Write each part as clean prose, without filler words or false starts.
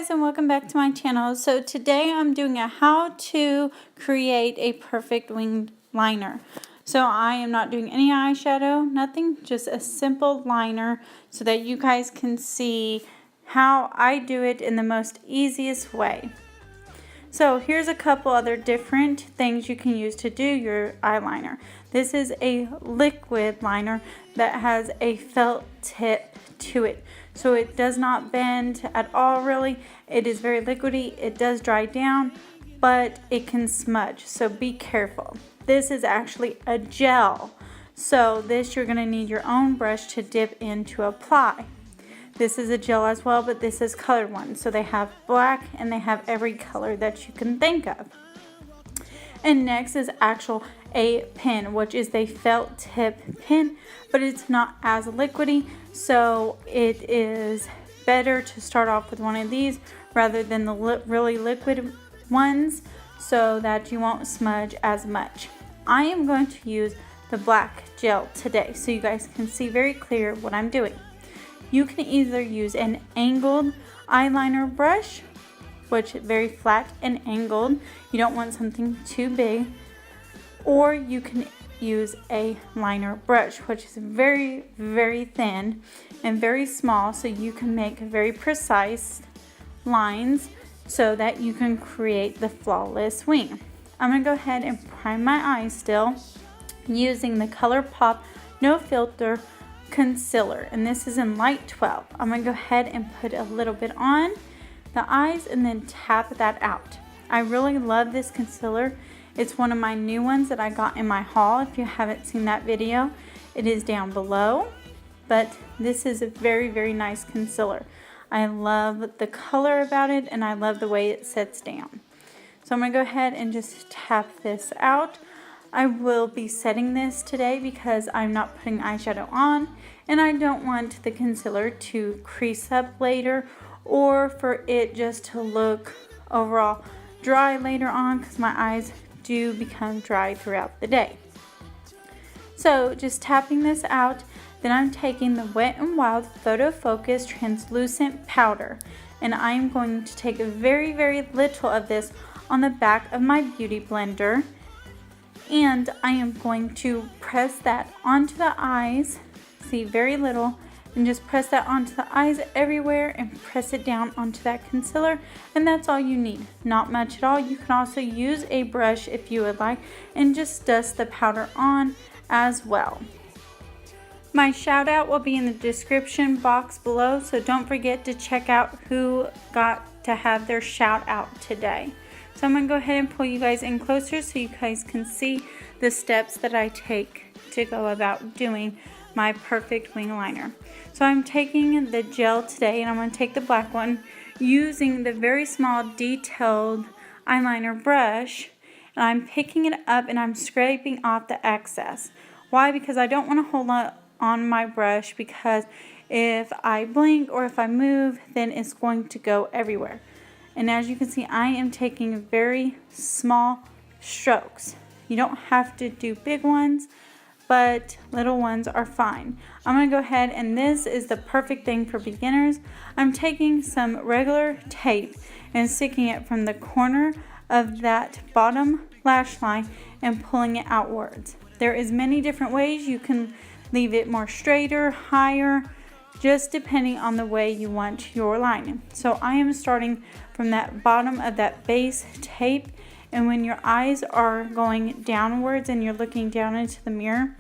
guys, and welcome back to my channel. So today I'm doing a how to create a perfect winged liner. So I am not doing any eyeshadow, nothing, just a simple liner so that you guys can see how I do it in the most easiest way. So here's a couple other different things you can use to do your eyeliner. This is a liquid liner that has a felt tip to it. So it does not bend at all really. It is very liquidy. It does dry down, but it can smudge. So be careful. This is actually a gel. So this you're going to need your own brush to dip in to apply. This is a gel as well, but this is colored one. So they have black and they have every color that you can think of. And next is a pen, which is a felt tip pen, but it's not as liquidy. So it is better to start off with one of these rather than the really liquid ones so that you won't smudge as much. I am going to use the black gel today so you guys can see very clear what I'm doing. You can either use an angled eyeliner brush, which is very flat and angled. You don't want something too big. Or you can use a liner brush, which is very, very thin and very small, so you can make very precise lines so that you can create the flawless wing. I'm going to go ahead and prime my eyes still using the Colourpop No Filter Concealer, and this is in light 12. I'm going to go ahead and put a little bit on the eyes and then tap that out. I really love this concealer. It's one of my new ones that I got in my haul. If you haven't seen that video, it is down below. But this is a very, very nice concealer. I love the color about it and I love the way it sets down. So I'm going to go ahead and just tap this out. I will be setting this today because I'm not putting eyeshadow on and I don't want the concealer to crease up later or for it just to look overall dry later on because my eyes do become dry throughout the day. So just tapping this out, then I'm taking the Wet n Wild Photofocus translucent powder and I'm going to take very, very little of this on the back of my beauty blender and I am going to press that onto the eyes, see, very little, and just press that onto the eyes everywhere and press it down onto that concealer, and that's all you need. Not much at all. You can also use a brush if you would like and just dust the powder on as well. My shout out will be in the description box below, so don't forget to check out who got to have their shout out today. So I'm going to go ahead and pull you guys in closer so you guys can see the steps that I take to go about doing my perfect wing liner. So I'm taking the gel today and I'm going to take the black one using the very small detailed eyeliner brush, and I'm picking it up and I'm scraping off the excess. Why? Because I don't want to hold on my brush, because if I blink or if I move, then it's going to go everywhere. And as you can see, I am taking very small strokes. You don't have to do big ones, but little ones are fine. I'm going to go ahead, and this is the perfect thing for beginners. I'm taking some regular tape and sticking it from the corner of that bottom lash line and pulling it outwards. There is many different ways. You can leave it more straighter, higher, just depending on the way you want your line. So I am starting from that bottom of that base tape, and when your eyes are going downwards and you're looking down into the mirror,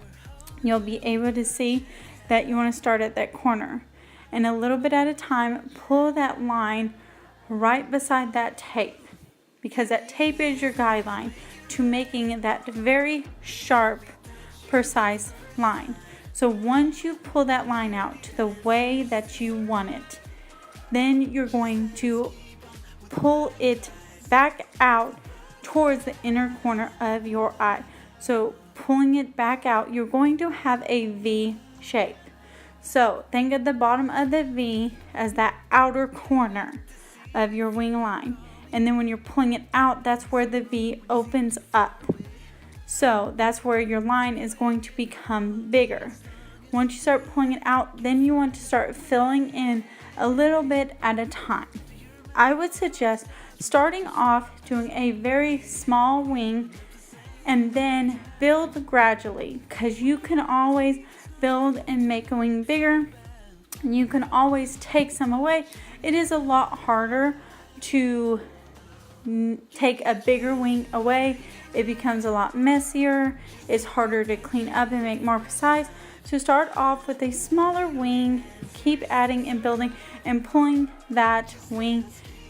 you'll be able to see that you want to start at that corner. And a little bit at a time, pull that line right beside that tape, because that tape is your guideline to making that very sharp, precise line. So once you pull that line out to the way that you want it, then you're going to pull it back out towards the inner corner of your eye. So pulling it back out, you're going to have a V shape. So think of the bottom of the V as that outer corner of your wing line. And then when you're pulling it out, that's where the V opens up. So that's where your line is going to become bigger. Once you start pulling it out, then you want to start filling in a little bit at a time. I would suggest starting off doing a very small wing and then build gradually, because you can always build and make a wing bigger. You can always take some away. It is a lot harder to take a bigger wing away. It becomes a lot messier. It's harder to clean up and make more precise. So start off with a smaller wing, keep adding and building and pulling that wing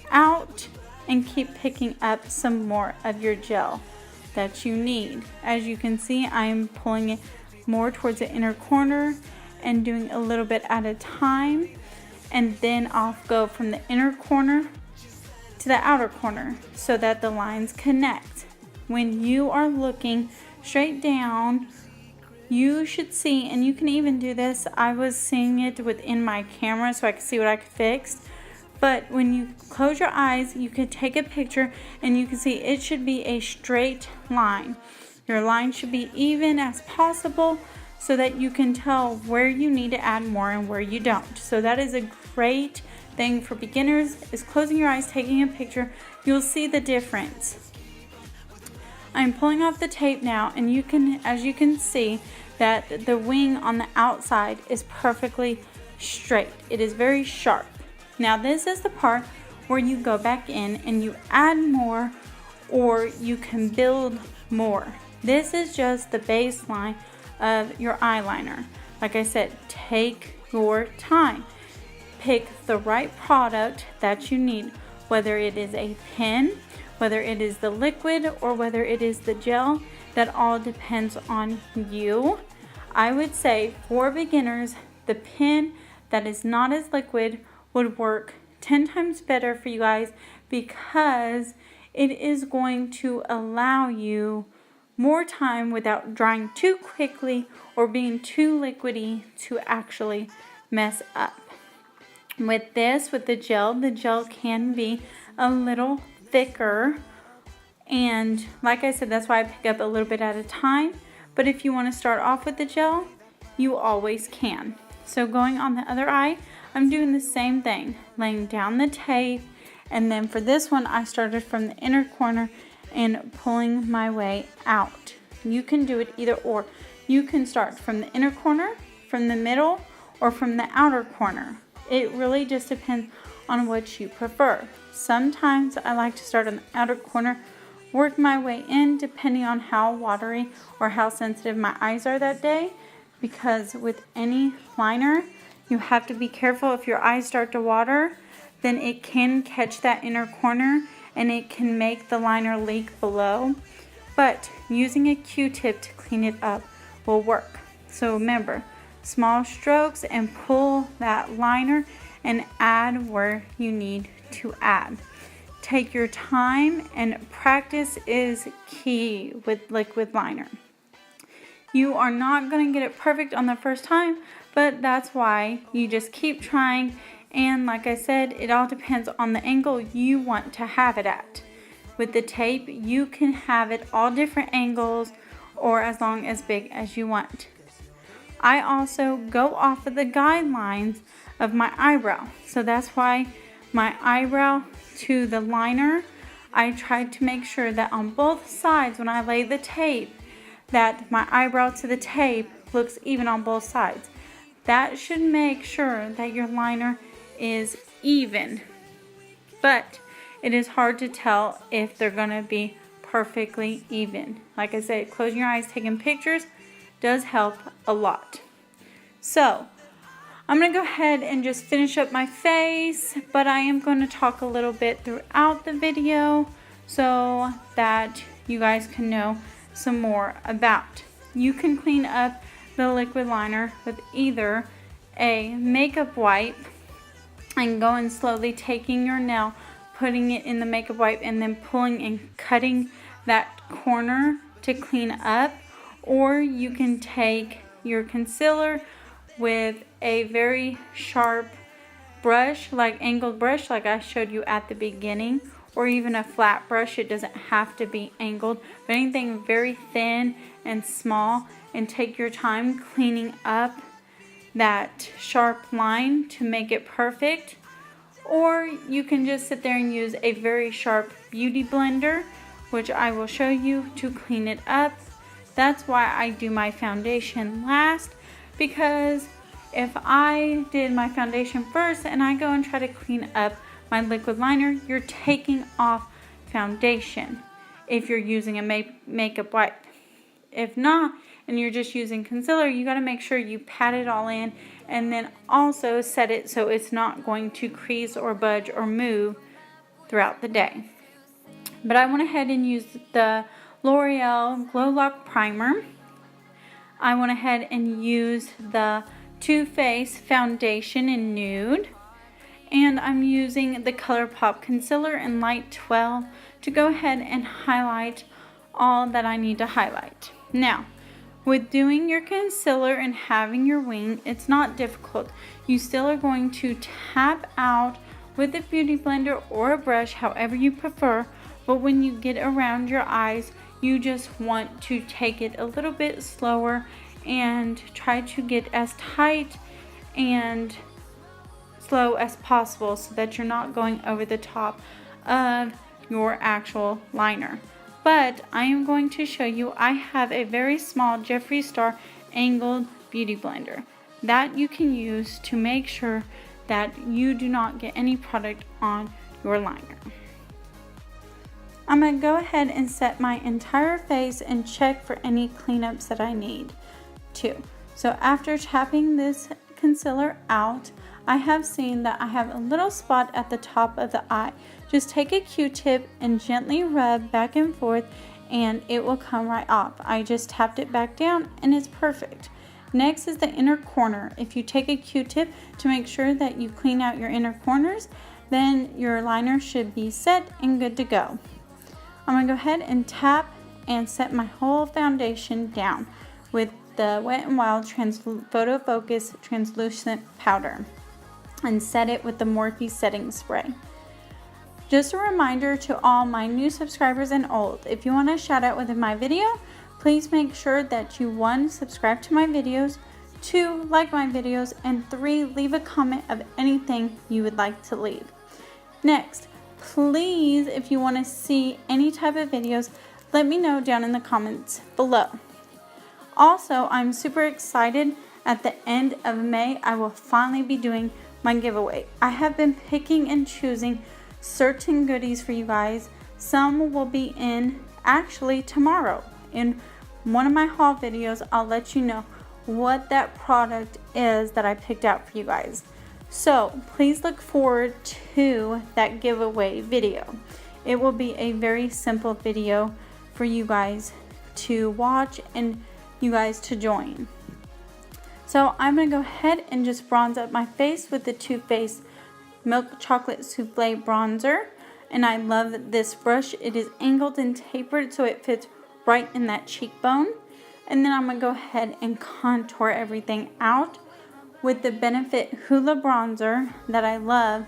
out, and keep picking up some more of your gel that you need. As you can see, I'm pulling it more towards the inner corner and doing a little bit at a time, and then I'll go from the inner corner to the outer corner so that the lines connect. When you are looking straight down, you should see, and you can even do this, I was seeing it within my camera so I could see what I could fix, but when you close your eyes, you could take a picture and you can see it should be a straight line. Your line should be even as possible so that you can tell where you need to add more and where you don't. So that is a great thing for beginners, is closing your eyes, taking a picture. You'll see the difference. I'm pulling off the tape now, and you can, as you can see, that the wing on the outside is perfectly straight. It is very sharp. Now this is the part where you go back in and you add more, or you can build more. This is just the baseline of your eyeliner. Like I said, take your time. Pick the right product that you need, whether it is a pen, whether it is the liquid, or whether it is the gel. That all depends on you. I would say for beginners, the pen that is not as liquid would work 10 times better for you guys, because it is going to allow you more time without drying too quickly or being too liquidy to actually mess up. With this, with the gel can be a little thicker, and like I said, that's why I pick up a little bit at a time. But if you want to start off with the gel, you always can. So going on the other eye, I'm doing the same thing, laying down the tape, and then for this one I started from the inner corner and pulling my way out. You can do it either or. You can start from the inner corner, from the middle, or from the outer corner. It really just depends on what you prefer. Sometimes I like to start on the outer corner, work my way in depending on how watery or how sensitive my eyes are that day, because with any liner you have to be careful. If your eyes start to water, then it can catch that inner corner and it can make the liner leak below. But using a Q-tip to clean it up will work. So remember, small strokes and pull that liner and add where you need to add. Take your time, and practice is key with liquid liner. You are not going to get it perfect on the first time, but that's why you just keep trying. And like I said, it all depends on the angle you want to have it at. With the tape, you can have it all different angles or as long as big as you want. I also go off of the guidelines of my eyebrow. So that's why my eyebrow to the liner, I tried to make sure that on both sides when I lay the tape, that my eyebrow to the tape looks even on both sides. That should make sure that your liner is even. But it is hard to tell if they're going to be perfectly even. Like I said, closing your eyes, taking pictures does help a lot. So I'm going to go ahead and just finish up my face, but I am going to talk a little bit throughout the video so that you guys can know some more about. You can clean up the liquid liner with either a makeup wipe and going slowly, taking your nail, putting it in the makeup wipe, and then pulling and cutting that corner to clean up, or you can take your concealer with a very sharp brush, like angled brush like I showed you at the beginning, or even a flat brush. It doesn't have to be angled, but anything very thin and small, and take your time cleaning up that sharp line to make it perfect. or you can just sit there and use a very sharp beauty blender, which I will show you to clean it up. That's why I do my foundation last, because if I did my foundation first and I go and try to clean up my liquid liner, you're taking off foundation if you're using a makeup wipe. If not, and you're just using concealer, you got to make sure you pat it all in and then also set it so it's not going to crease or budge or move throughout the day. But I went ahead and used the L'Oreal Glow Lock Primer. I went ahead and used the Too Faced Foundation in Nude. And I'm using the Colourpop Concealer in Light 12 to go ahead and highlight all that I need to highlight. Now, with doing your concealer and having your wing, it's not difficult. You still are going to tap out with a beauty blender or a brush, however you prefer. But when you get around your eyes, you just want to take it a little bit slower and try to get as tight and slow as possible so that you're not going over the top of your actual liner. But I am going to show you, I have a very small Jeffree Star angled beauty blender that you can use to make sure that you do not get any product on your liner. I'm going to go ahead and set my entire face and check for any cleanups that I need to. So after tapping this concealer out, I have seen that I have a little spot at the top of the eye. Just take a Q-tip and gently rub back and forth and it will come right off. I just tapped it back down and it's perfect. Next is the inner corner. If you take a Q-tip to make sure that you clean out your inner corners, then your liner should be set and good to go. I'm going to go ahead and tap and set my whole foundation down with the Wet n Wild Photofocus Translucent Powder and set it with the Morphe setting spray. Just a reminder to all my new subscribers and old, if you want a shout out within my video, please make sure that you 1. Subscribe to my videos, 2. Like my videos, and 3. Leave a comment of anything you would like to leave. Next, please, if you want to see any type of videos, let me know down in the comments below. Also, I'm super excited. At the end of May, I will finally be doing my giveaway. I have been picking and choosing certain goodies for you guys. Some will be in actually tomorrow. In one of my haul videos, I'll let you know what that product is that I picked out for you guys. So please look forward to that giveaway video. It will be a very simple video for you guys to watch and you guys to join. So I'm going to go ahead and just bronze up my face with the Too Faced Milk Chocolate Souffle Bronzer. And I love this brush. It is angled and tapered so it fits right in that cheekbone. And then I'm going to go ahead and contour everything out with the Benefit Hoola Bronzer that I love.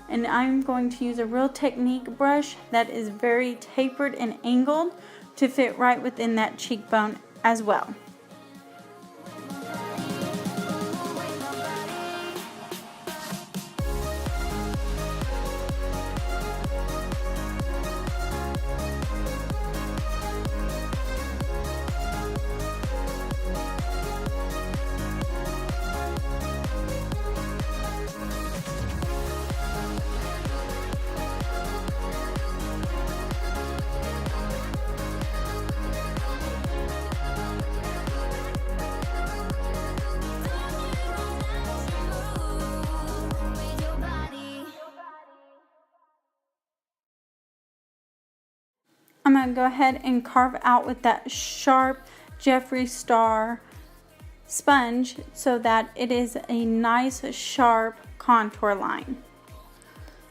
And I'm going to use a Real Technique brush that is very tapered and angled to fit right within that cheekbone as well. I'm going to go ahead and carve out with that sharp Jeffree Star sponge so that it is a nice sharp contour line.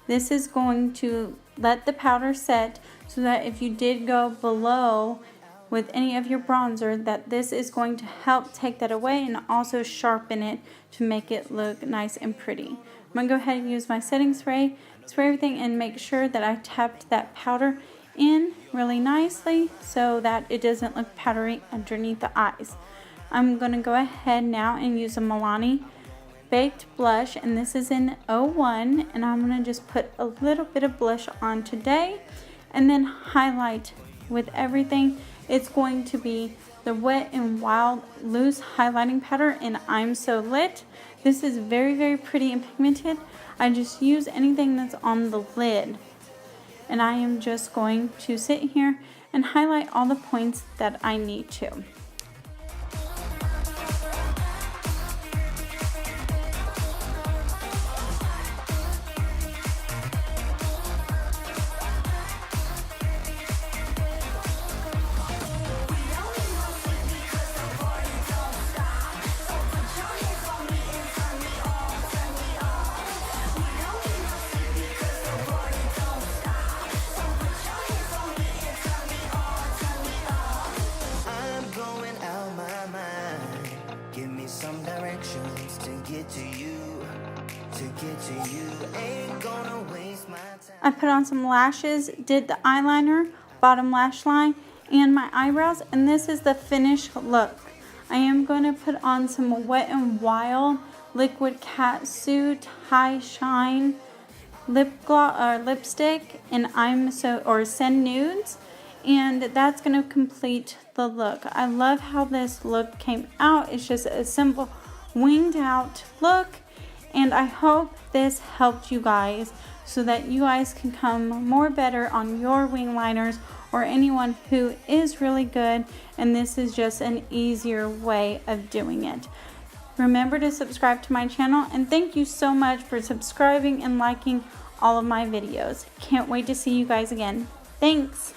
This is going to let the powder set so that if you did go below with any of your bronzer, that this is going to help take that away and also sharpen it to make it look nice and pretty. I'm going to go ahead and use my setting spray, spray everything, and make sure that I tapped that powder in really nicely so that it doesn't look powdery underneath the eyes. I'm going to go ahead now and use a Milani Baked blush, and this is in 01, and I'm going to just put a little bit of blush on today and then highlight with everything. It's going to be the Wet n Wild loose highlighting powder in I'm So Lit. This is very, very pretty and pigmented. I just use anything that's on the lid, and I am just going to sit here and highlight all the points that I need to. I put on some lashes, did the eyeliner, bottom lash line, and my eyebrows, and this is the finished look. I am going to put on some Wet n Wild Liquid Catsuit High Shine lip gloss or lipstick, and Send Nudes, and that's going to complete the look. I love how this look came out. It's just a simple winged out look, and I hope this helped you guys so that you guys can come more better on your wing liners, or anyone who is really good, and this is just an easier way of doing it. Remember to subscribe to my channel, and thank you so much for subscribing and liking all of my videos. Can't wait to see you guys again. Thanks!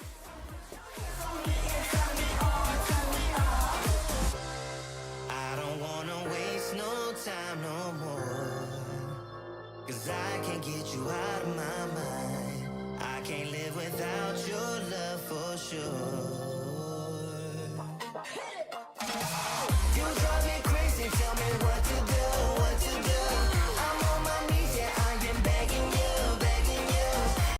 I can't get you out of my mind. I can't live without